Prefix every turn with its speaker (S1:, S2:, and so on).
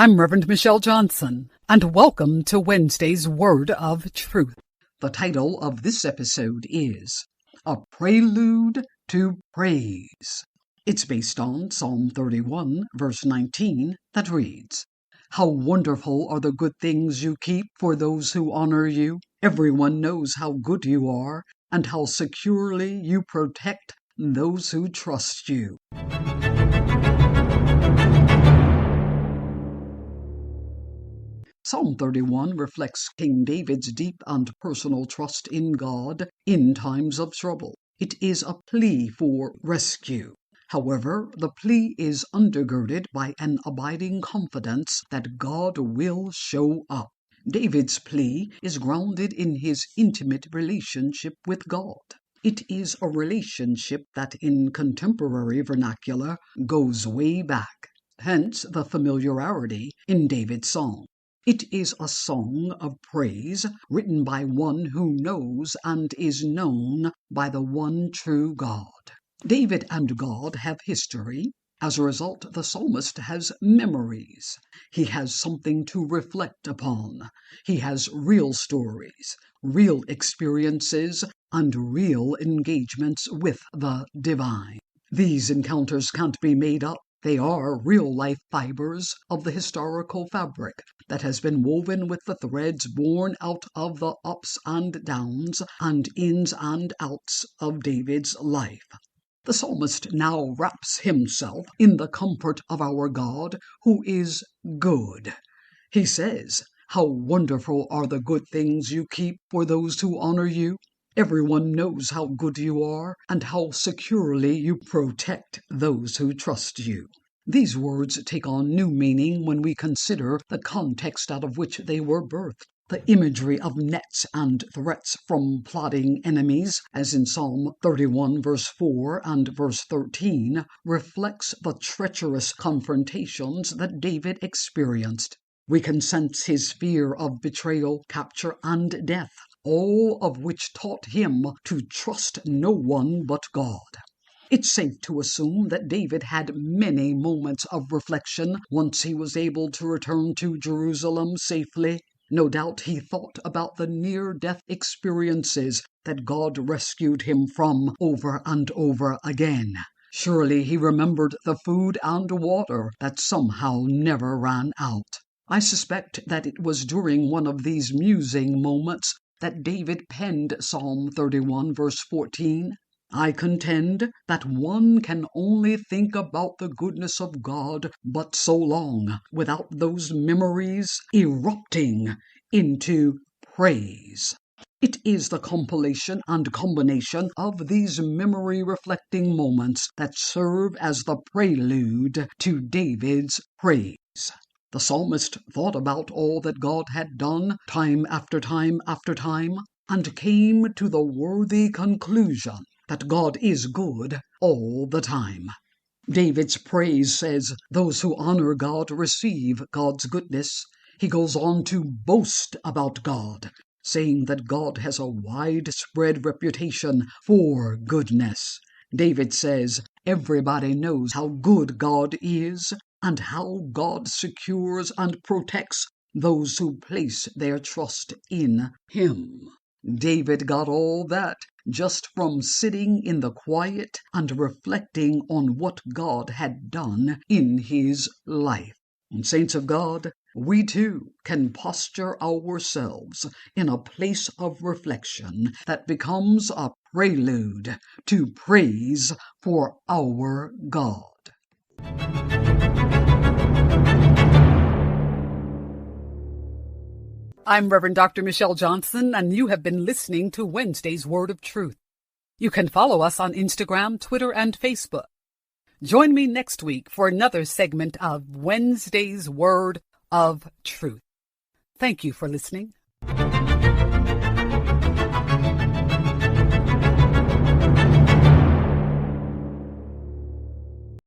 S1: I'm Reverend Michelle Johnson, and welcome to Wednesday's Word of Truth. The title of this episode is A Prelude to Praise. It's based on Psalm 31, verse 19, that reads, "How wonderful are the good things you keep for those who honor you. Everyone knows how good you are and how securely you protect those who trust you." Psalm 31 reflects King David's deep and personal trust in God in times of trouble. It is a plea for rescue. However, the plea is undergirded by an abiding confidence that God will show up. David's plea is grounded in his intimate relationship with God. It is a relationship that, in contemporary vernacular, goes way back. Hence the familiarity in David's song. It is a song of praise written by one who knows and is known by the one true God. David and God have history. As a result, the psalmist has memories. He has something to reflect upon. He has real stories, real experiences, and real engagements with the divine. These encounters can't be made up. They are real-life fibers of the historical fabric that has been woven with the threads born out of the ups and downs and ins and outs of David's life. The psalmist now wraps himself in the comfort of our God, who is good. He says, "How wonderful are the good things you keep for those who honor you. Everyone knows how good you are and how securely you protect those who trust you." These words take on new meaning when we consider the context out of which they were birthed. The imagery of nets and threats from plotting enemies, as in Psalm 31 verse 4 and verse 13, reflects the treacherous confrontations that David experienced. We can sense his fear of betrayal, capture, and death, all of which taught him to trust no one but God. It's safe to assume that David had many moments of reflection once he was able to return to Jerusalem safely. No doubt he thought about the near-death experiences that God rescued him from over and over again. Surely he remembered the food and water that somehow never ran out. I suspect that it was during one of these musing moments that David penned Psalm 31 verse 14. "I contend that one can only think about the goodness of God but so long without those memories erupting into praise." It is the compilation and combination of these memory-reflecting moments that serve as the prelude to David's praise. The psalmist thought about all that God had done time after time after time, and came to the worthy conclusion that God is good all the time. David's praise says those who honor God receive God's goodness. He goes on to boast about God, saying that God has a widespread reputation for goodness. David says everybody knows how good God is and how God secures and protects those who place their trust in Him. David got all that just from sitting in the quiet and reflecting on what God had done in his life. And saints of God, we too can posture ourselves in a place of reflection that becomes a prelude to praise for our God. I'm Reverend Dr. Michelle Johnson, and you have been listening to Wednesday's Word of Truth. You can follow us on Instagram, Twitter, and Facebook. Join me next week for another segment of Wednesday's Word of Truth. Thank you for listening.